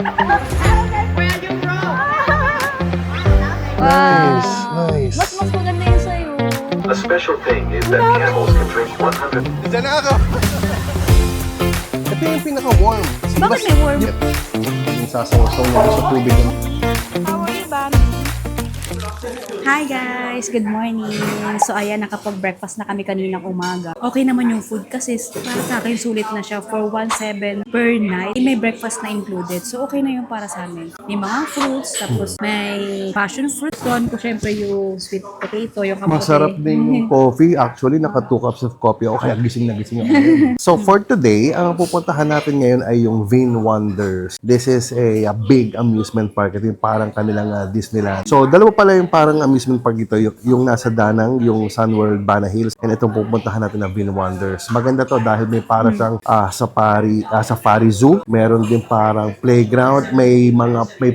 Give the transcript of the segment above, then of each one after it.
Nice, nice. Mas maganda yun sa'yo. A special thing is that camels can drink 100. Diyan na ako. Ito yung pinaka-warm. Bakit may warm? Yung sasawsaw niya sa tubig. How are you, Bam? Hi guys! Good morning! So ayan, nakapag-breakfast na kami kaninang umaga. Okay naman yung food kasi para sa akin sulit na siya for 1,700 per night. May breakfast na included. So okay na yung para sa amin. May mga fruits, tapos may passion fruit doon ko syempre yung sweet potato, yung kamote. Masarap din yung coffee. Actually, naka 2 cups of coffee ako kaya gising na gising ako. So for today, ang pupuntahan natin ngayon ay yung Vain Wonders. This is a big amusement park. Ito yung parang kanilang Disneyland. So dalawa pala yung parang amusement park ito. Yung nasa Danang, yung Sun World Bana Hills. And itong pupuntahan natin na Vain Wonders. Maganda to dahil may parang siyang safari zoo. Meron din parang playground. May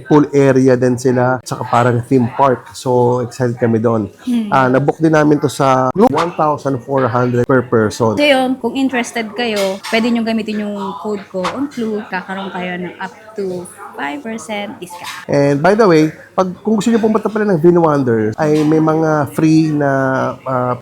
pool area din sila. Saka parang theme park. So excited kami doon. Nabook din namin to sa 1,400 per person. So yun, kung interested kayo, pwede nyo gamitin yung code ko on Klook. Kakaroon kayo ng up to 5% discount. And by the way, kung gusto niyo pumunta pala ng Vain Wonders, ay may mga free na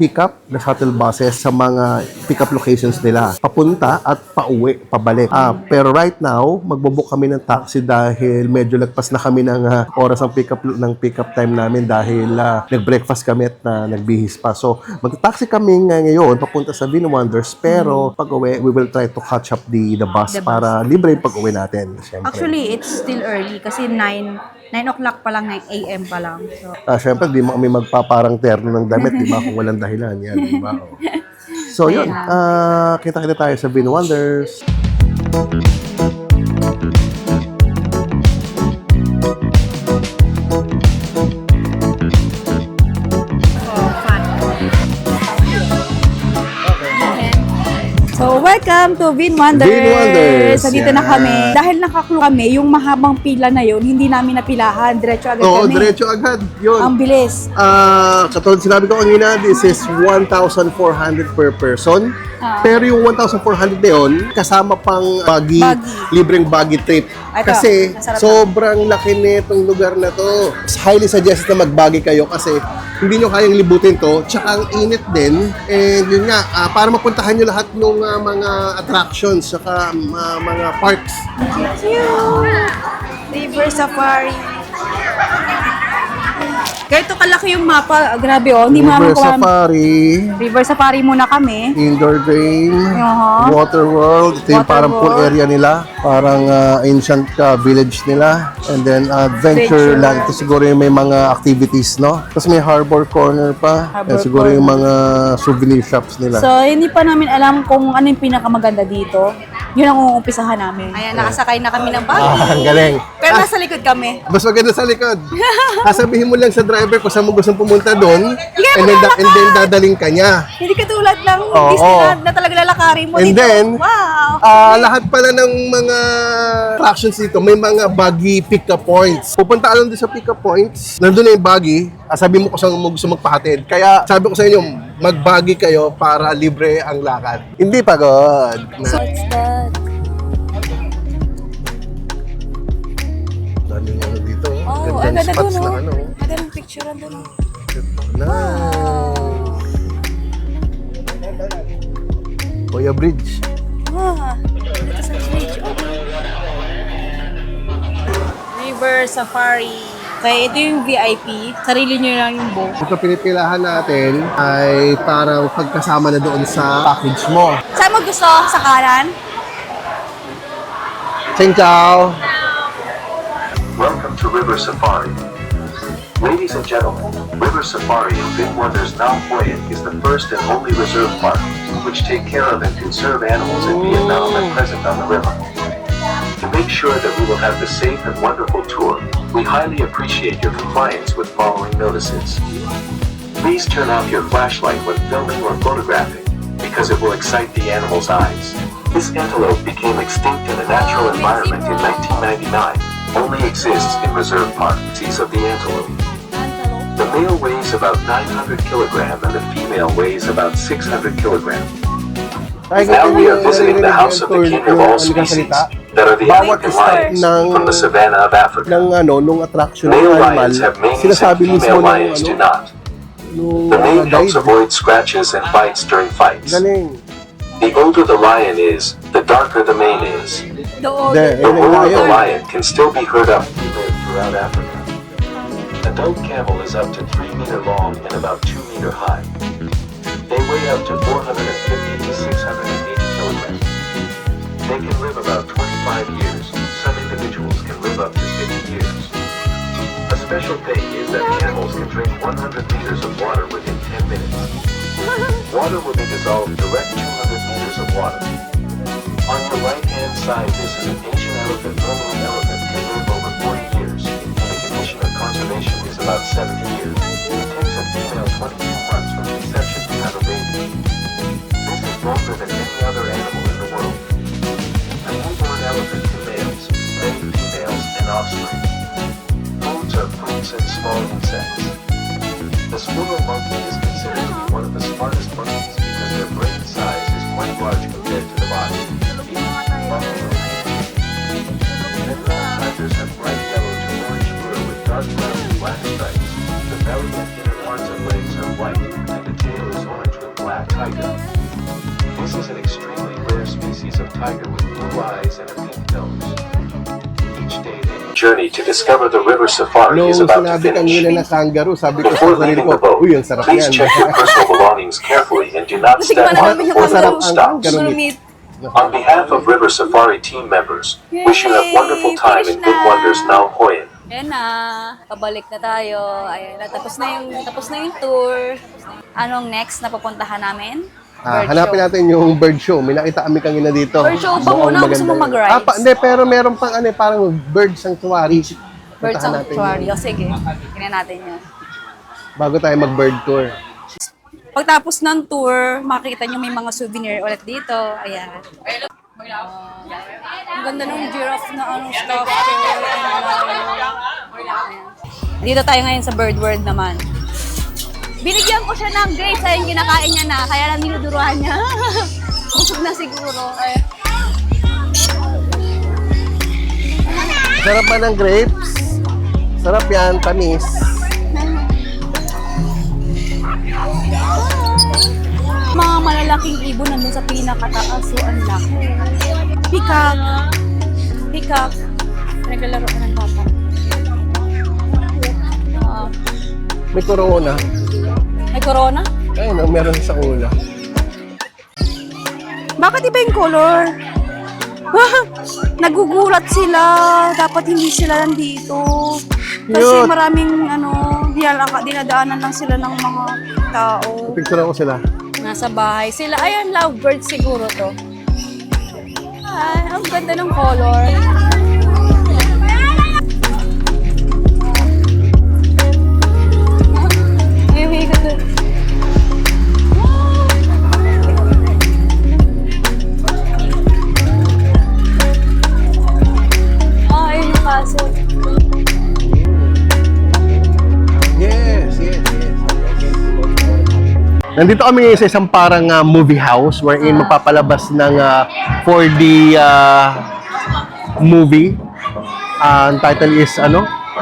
pick-up na shuttle buses sa mga pick-up locations nila. Papunta at pauwi, pabalik. Pero right now, magbo-book kami ng taxi dahil medyo lagpas na kami ng oras ng pick-up time namin dahil nag-breakfast kami at nagbihis pa. So, mag-taxi kami ngayon papunta sa Vain Wonders, pero pag-uwi, we will try to catch up the bus para libre yung pag-uwi natin. Siyempre. Actually, it's still early kasi 9 o'clock pa lang, 9 a.m. pa lang. So, Siyempre, di mo kami magpaparang terno ng damit, di ba? Kung walang dahilan yan, di ba? So, yun. Kita-kita tayo sa Vain Wonders. So, welcome to Vain Wonders. Vain Wonders, So, dito na yan. kami. Dahil nakaklo kami, yung mahabang pila na yun, hindi namin napilahan. Diretso agad Oo, kami. diretso agad. Yun. Ang bilis. Katulad sinabi ko kanina, this is 1,400 per person. Pero yung 1,400 na yun, kasama pang libreng buggy trip. Ito, Kasi masarap sobrang laki nitong lugar na to. Highly suggested na mag-buggy kayo kasi hindi nyo kayang libutin to. Tsaka ang init din. And yun nga, para mapuntahan nyo lahat ng mga attractions tsaka mga parks. River Safari. Ganito kalaki yung mapa. Grabe oh. Hindi River mamakuha. Safari, River Safari muna kami. Indoor game, Uh-huh. Water World. Ito yung Water parang pool World. area nila. Parang ancient village nila. And then Adventure Adventure. Land. Ito siguro yung may mga activities, no? Tapos may Harbor Corner pa. Harbor And siguro Corner. yung mga souvenir shops nila. So, hindi pa namin alam kung ano yung pinakamaganda dito. Yun ang uumpisahan namin. Ayan, nakasakay na kami ng buggy. Ang galing. Pero nasa likod kami. Mas maganda sa likod. Sasabihin mo lang sa driver kung saan mo gustong pumunta doon. And then dadaling ka niya. Hindi katulad lang Oo. Disneyland na talaga lalakarin mo And dito. then, Wow! lahat pala ng mga attractions dito, may mga buggy pick-up points. Pupunta ka lang doon sa pick-up points, nandun na yung buggy, sabi mo kung saan mo gusto magpahatid. Kaya sabi ko sa inyo, mag-buggy kayo para libre ang lakad. Hindi pagod. What's that? Daming ano dito. Oh, Gandang ganda spots doon, na oh. ano. Magandang picture doon. Nice. Kuya Bridge. Ito sa bridge. River Safari. Okay, ito yung VIP. Sarili nyo lang yung boat. Ito pinipilahan natin ay parang pagkasama na doon sa package mo. Saan mo gusto? Sa kanan? Ching chow! Welcome to River Safari. Ladies and gentlemen, River Safari in Vain Wonders Nam Hoi is the first and only reserve park which take care of and conserve animals in Vietnam and present on the river. To make sure that we will have the safe and wonderful tour, we highly appreciate your compliance with following notices. Please turn off your flashlight when filming or photographing, because it will excite the animal's eyes. This antelope became extinct in a natural environment in 1999. Only exists in reserve parks of the antelope. The male weighs about 900 kilogram and the female weighs about 600 kilogram. Now we are visiting the house of the king of all species. that are the Bawat African step lions ng from the savanna of Africa. nung attraction ng Male animal, lions have manes and sinasabi mismo female ng lions do not. The mane helps guide. avoid scratches and bites during fights. Galing. The older the lion is, the darker the mane is. The old. De, The yun ang roar of the lion. lion can still be heard up throughout Africa. Adult camel is up to 3 meter long and about 2 meter high. They weigh up to 450 to 680 kilograms. They can live about 25 years. Some individuals can live up to 50 years. A special thing is that camels can drink 100 liters of water within 10 minutes. Water will be dissolved direct 200 liters of water. On your right-hand side, this is an ancient elephant. Normally, elephant can live over 40 years, and the condition of conservation is about 70 years. It takes a female 22 months from conception to have a baby. This is longer than any other animal in the world. A newborn elephant can males, many females, and offspring. Foods are fruits and small insects. The squirrel monkey is considered to be one of the smartest monkeys because their brain size is quite large compared to the body. Tigers have bright yellow to orange fur with dark brown and black stripes. The belly and inner parts of legs are white, and the tail is orange with black tiger. This is an extremely rare species of tiger with blue eyes and a pink nose. Each day they journey to discover the river safari Nung is about to sinabi kanina finish. na kangaroo, sabi ko sa Before sarili leaving ko, the boat, uy, ang sarap please yan. check your personal belongings carefully and do not step Natikman na on namin yung before the kangaroo. boat stops. Kangaroo. Meat. On behalf of River Safari team members, wish you have wonderful time in Big Wonders Now Hoi An. Ayan na, pabalik na tayo. Ayan na, tapos na yung tour. Anong next na pupuntahan namin? Bird Hanapin show. natin yung bird show. May nakita kami kanina dito. Bird show ba Mukhang muna? Gusto mo maganda yun. mag-rides? Hindi, pero meron pang parang bird sanctuary. Bird Puntahan natin sanctuary. yun. O sige, tingnan natin yan. Bago tayo mag-bird tour. Pagtapos ng tour, makikita nyo may mga souvenir ulit dito. Ayan. Ang ganda ng giraffe na stuff. Dito tayo ngayon sa bird world naman. Binigyan ko siya ng grapes, ayun kinakain niya na, kaya lang ninuduruan niya. Busog na siguro. Sarap ba ng grapes? Sarap yan, tamis. Mga malalaking ibon nandun sa pinakataas, so ang laki. Peacock. Peacock. Naglalaro ka ng bata. May corona. May corona? Ayun, meron sa ulo. Bakit iba yung color? Nagugulat sila. Dapat hindi sila nandito. Kasi Cute. maraming dinadaanan lang sila ng mga tao. Picture ako sila. Nasa bahay sila. Ayan, lovebird siguro to. Ay, ang ganda ng color. Ay, may ganda. Ay, yung castle. Yes. Nandito kami ngayon sa isang parang movie house wherein magpapalabas ng 4D movie. Ang title is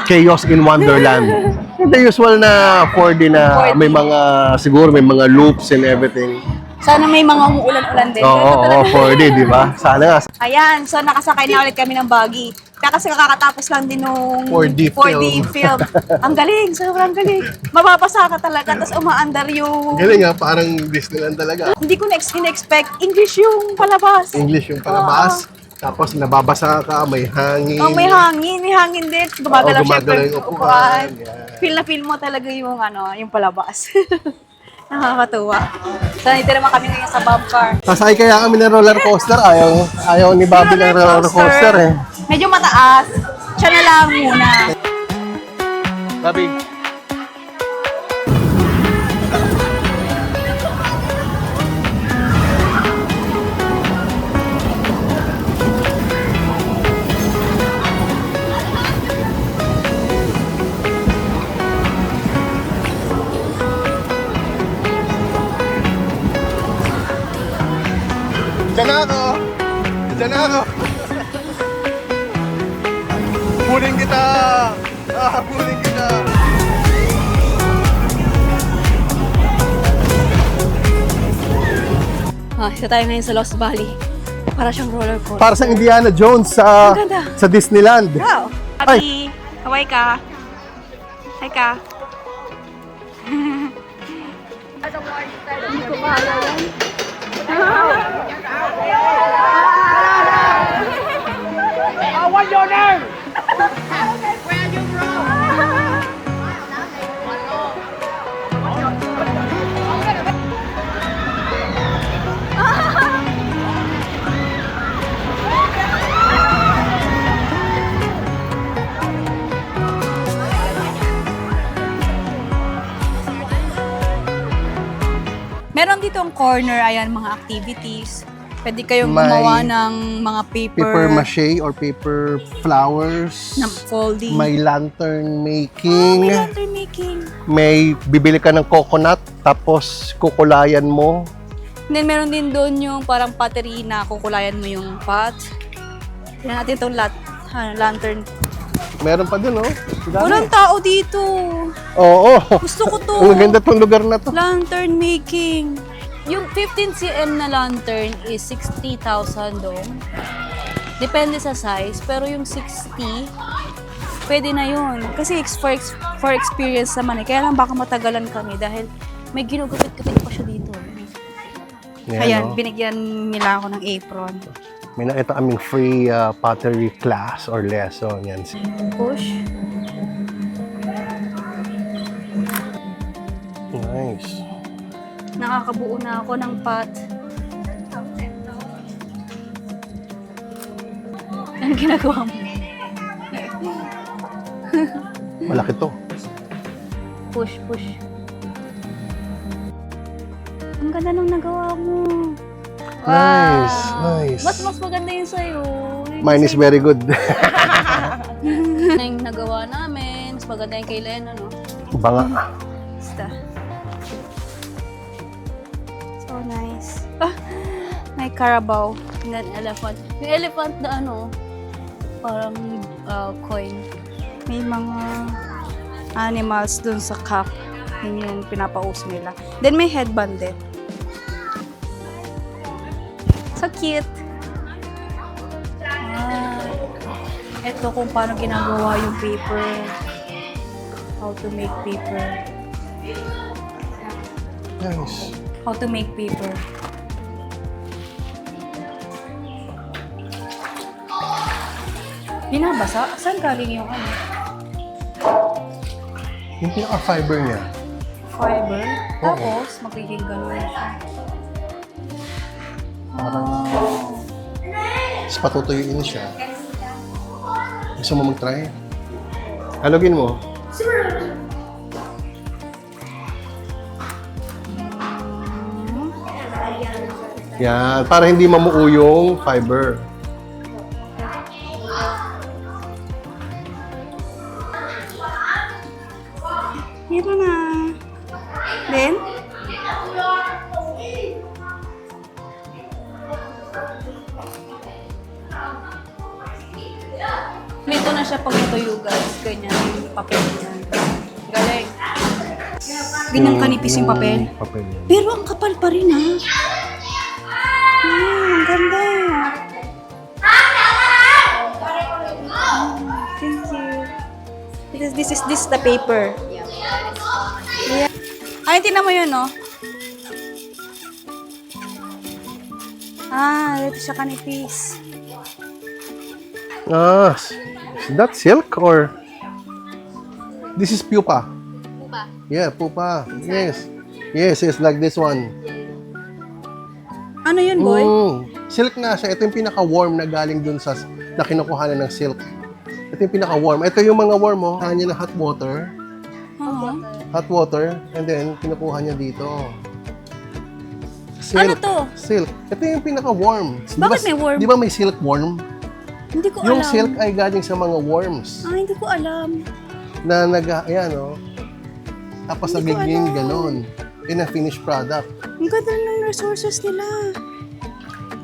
Chaos in Wonderland. The usual na 4D na 4D. may mga siguro may mga loops and everything. Sana may mga umuulan-ulan din. Oo, 4D, di ba? Sana nga. Ayan, so nakasakay na ulit kami ng buggy. Kaya kasi kakatapos lang din nung 4D film. Ang galing, sobrang galing. Mababasa ka talaga, tapos umaandar yung... Galing nga, parang Disneyland talaga. Hindi ko na-expect, English yung palabas. English yung palabas. Tapos nababasa ka, may hangin. Oh, may hangin din. Gumagalaw gumagalaw syempre yung upuan. Yeah. Feel na feel mo talaga yung yung palabas. Nakakatuwa. So, nandito naman kami ngayon sa Bob Car. Sasakay kaya kami ng roller coaster. Ayaw ni Bobby ng roller coaster eh. Medyo mataas. Siya na lang muna. Bobby. Diyan na ako. Hahabulin kita! Hahabulin kita! Isa tayo ngayon sa Lost Valley. Para siyang roller coaster. Para sa Indiana Jones sa Ang ganda. sa Disneyland. Wow! Happy! Kaway ka. Hi ka. Hindi ko pa alam. What's your name? Meron dito ang corner, ayan, mga activities. Pwede kayong May gumawa ng mga Paper mache or paper flowers. na folding. May lantern May making. lantern making. May bibili ka ng coconut tapos kukulayan mo. And then meron din doon yung parang pottery na kukulayan mo yung pot. Tignan natin itong lantern. Meron pa din, oh. Dami. Walang tao dito. Oo. Gusto ko to. Ang ganda tong lugar na to. Lantern making. Yung 15 cm na lantern is 60,000 doon. Depende sa size. Pero yung 60, pwede na yun. Kasi for experience naman eh. Kaya lang baka matagalan kami dahil may ginugupit-gupit pa siya dito. Yan, Ayan, oh. binigyan nila ako ng apron. May nakita kaming free pottery class or lesson. Yan. Push. Nice. Nakakabuo na ako ng pot. Anong ginagawa mo? Malaki to. Push, push. Ang ganda nung nagawa mo. Nice, nice. Mas maganda yun sa'yo. Mine is very good. Na yung nagawa namin. Mas maganda yung kay Leno, no? Banga. Basta. So nice. May Carabao. And then elephant. Yung elephant na ano, parang coin. May mga animals dun sa cup. Yun yung pinapauso nila. Then may headband din. So cute. Ito kung paano ginagawa yung paper. How to make paper. Nice. How to make paper. Binabasa? Saan galing yung ano? Yung pinaka-fiber niya. Fiber? Oo. Tapos, magiging gano'n siya. Tapos patutuyuin siya. Gusto mo mag-try? Halogin mo. Yan, para hindi mamuo yung fiber. Ito na. Then? Ito na siya pag natuyo, guys. Ganyan yung papel niya. Galing. Ganyan kanipis yung papel. Papel yan. Pero ang kapal pa rin, ha? Ang ganda. Thank you. This is the paper. Yeah. Ay, tinan mo yun, no? Ito siya kanipis. Is that silk or? This is pupa. Pupa. Yeah, pupa. Yes. Yes, like this one. Ano yun, boy? Silk nga siya. Ito yung pinaka-warm na galing dun sa na kinukuhanan ng silk. Ito yung pinaka-warm. Ito yung mga warm, oh. Kanya ng hot water. Hot water. And then, kinukuha niya dito. Silk. Ano to? Silk. Ito yung pinaka-warm. Bakit may worm? Di ba may silk worm? Hindi ko Yung alam. silk ay galing sa mga worms. Hindi ko alam. Na ayan, oh. Tapos Hindi ko nagiging alam. ganon. In a finished product. Ang ganda ng resources nila.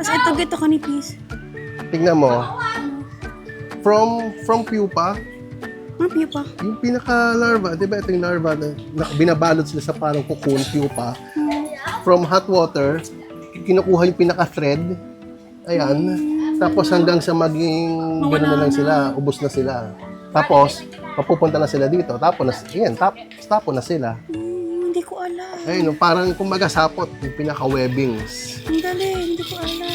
Tapos ito, kanipis. Tignan mo. From pupa, Ano pupa? yung pinaka-larva, di ba ito yung larva na binabalot sila sa parang cocoon, pupa. From hot water, kinukuha yung pinaka-thread. Ayan. Tapos hanggang sa maging gano'n na lang sila, ubos na sila. Tapos, mapupunta na sila dito. Tapos, ayan, tapo na sila. Hindi ko alam. Ayun, parang kumbaga sapot, yung pinaka-webbings. Ang galing, hindi ko alam.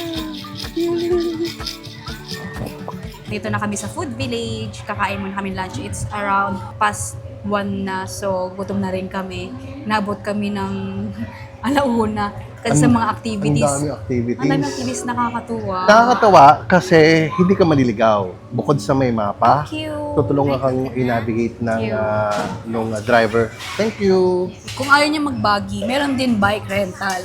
Dito na kami sa Food Village. Kakain muna kami lunch. It's around past 1 na. So, gutom na rin kami. Nabot kami ng alauna. Kasi sa mga activities. Ang dami activities. Ang dami activities, nakakatuwa. Nakakatawa kasi hindi ka maliligaw. Bukod sa may mapa, Cute. tutulungan kang i-navigate ng nung driver. Thank you. Kung ayaw niya mag-buggy, meron din bike rental.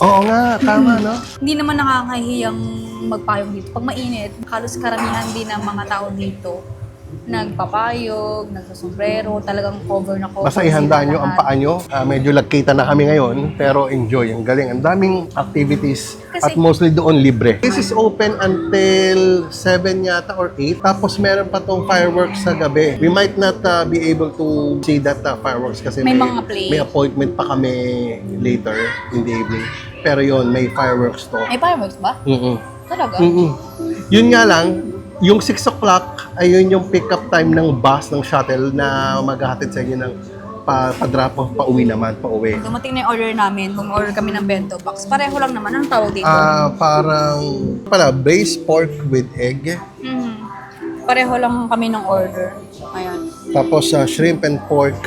Oo nga, tama, no? Hindi naman nakakahiyang magpayong dito. Pag mainit, halos karamihan din ng mga tao dito nagpapayog, nagsusombrero, talagang cover na cover. Basta ihanda sila nyo ang lahat. paa nyo. Medyo lagkita na kami ngayon, pero enjoy. Ang galing. Ang daming activities Kasi- at mostly doon libre. This is open until 7 yata or 8. Tapos meron pa tong fireworks sa gabi. We might not be able to see that fireworks kasi May mga play. may appointment pa kami later in the evening. Pero yon may fireworks to. May fireworks ba? Mm-mm. Talaga? Mm-mm. Yun nga lang, yung 6 o'clock, ayun yung pick-up time ng bus, ng shuttle na maghahatid sa inyo ng pa-drop off, pa-uwi naman, pa-uwi. Dumating na yung order namin. Bum-order kami ng bento box. Pareho lang naman. Anong tawag dito? Parang, braised pork with egg. Pareho lang kami ng order. Ayan. Tapos, shrimp and pork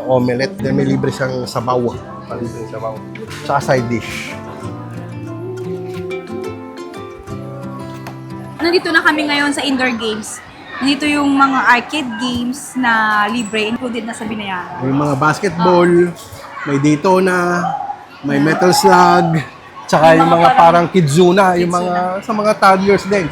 omelette. Then may libre siyang sabaw. Palibre sabaw. Tsaka side dish. Nandito na kami ngayon sa indoor games. Nandito yung mga arcade games na libre, included na sa binayaran. May mga basketball, may Daytona, may metal slug, tsaka yung mga parang kidzuna, yung mga sa mga toddlers din.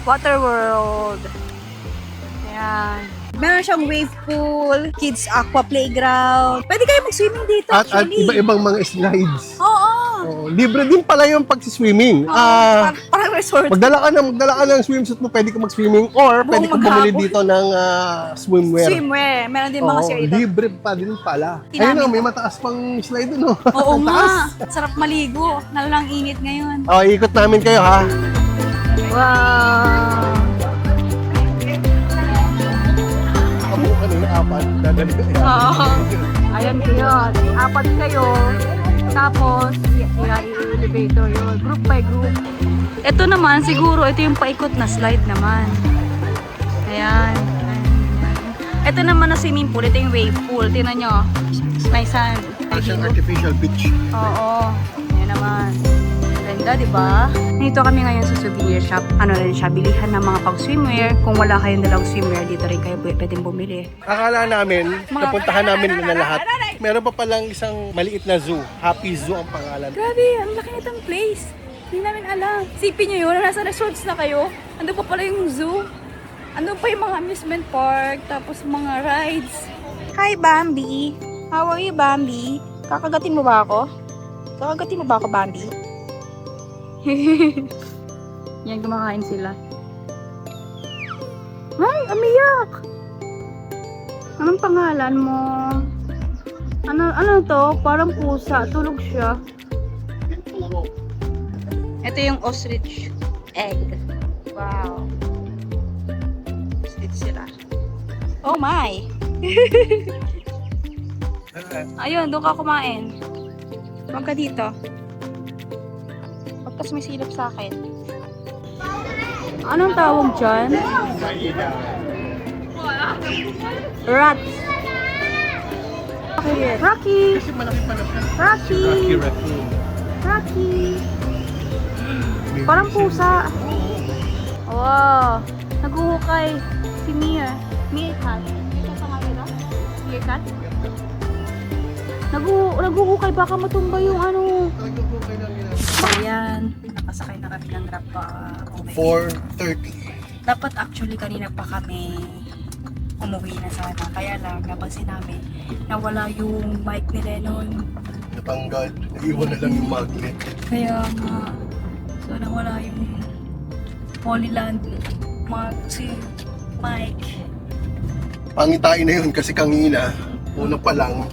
Water World. Ayan. Meron siyang wave pool, kids aqua playground. Pwede kayo mag-swimming dito At actually. iba-ibang mga slides. Oo. Oh, libre din pala yung pag-swimming. Parang resort. Magdala ka ng swimsuit mo, pwede ka mag-swimming or pwede ka bumili maghapon. dito ng swimwear. Swimwear. Meron din mga Oo, share dito. libre pa din pala. Tinabi Ayun ko. may mataas pang slide dun, no? Oo Ang taas. nga. Sarap maligo. Lalo lang init ngayon. Oh, ikot namin kayo, ha? Wow. Ako kanina apat. Dadali ko. Oo. Ayan kayo. 4 kayo. Tapos, elevator yun. Group by group. Ito naman, siguro, ito yung paikot na slide naman. Ayan. Ito naman na swimming pool. Ito yung wave pool. Tingnan nyo. May sand. Parang artificial beach. Oo. Ayan naman. Ganda, di ba? Dito kami ngayon sa souvenir shop. Ano rin siya, bilihan ng mga pang-swimwear. Kung wala kayong dalang swimwear, dito rin kayo pwedeng bumili. Akala namin, napuntahan namin na lahat. Meron pa palang isang maliit na zoo. Happy Zoo ang pangalan. Grabe, ang laki nitong place. Hindi namin alam. Sipin nyo yun, nasa resorts na kayo. Ando pa pala yung zoo. Ando pa yung mga amusement park, tapos mga rides. Hi, Bambi. How are you, Bambi? Kakagatin mo ba ako? Kakagatin mo ba ako, Bambi? Yan, kumakain sila. Ay, umiyak! Anong pangalan mo? Ano to? Parang pusa. Tulog siya. Ito yung ostrich egg. Wow. Ostrich sila. Oh my! Ayun, doon ka kumain. Huwag ka dito. Huwag kas may silap sa akin. Anong tawag dyan? Rat. Rocky! Kasi malaki pa na siya. Rocky! Raccoon. Rocky! Parang pusa. Wow! Naguhukay si Mia. Meerkat. Meerkat ang kanila? Meerkat? Naguhukay, baka matumba yung ano. Ayan, nakasakay na kami ng grab pa. 4:30. Dapat actually kanina pa kami umuwi na sana. Kaya lang, napansin namin, nawala yung mic ni Lennon. Natanggal. Naiwan na lang yung magnet. Kaya nga, so nawala yung Holyland si Mike. Pangitain na yun kasi kanina, una pa lang,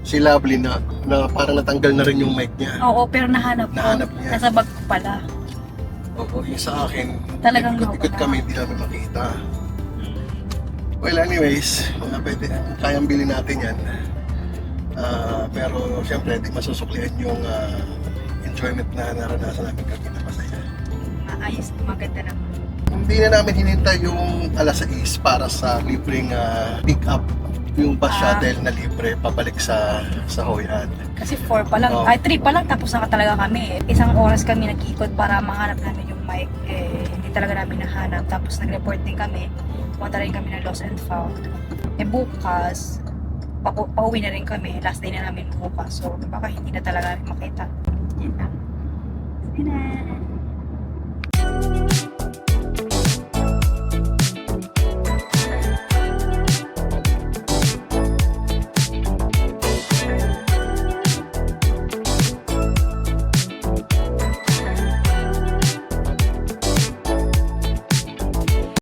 si Lovely na parang natanggal na rin yung mic niya. Oo, pero nahanap ko. Nahanap niya. Nasa bag ko pala. Oo, yung sa akin, Talagang ikot-ikot nawala. kami, hindi namin makita. Well, anyways, pwede, kayang bilhin natin yan. Pero siyempre, di masusuklian yung enjoyment na naranasan namin kami na masaya. Maayos, maganda naman. Hindi na namin hinintay yung alas 6 para sa libreng pick-up. Yung bus shuttle na libre pabalik sa Hoi An. Kasi 4 pa lang, Oo. ay 3 pa lang tapos na talaga kami. Isang oras kami nag-ikot para mahanap namin yung mic. Hindi talaga namin nahanap. Tapos nag-report din kami. Pumunta rin kami ng Lost and Found. Bukas, pauwi na rin kami. Last day na namin bukas. So baka hindi na talaga namin makita. Yun na.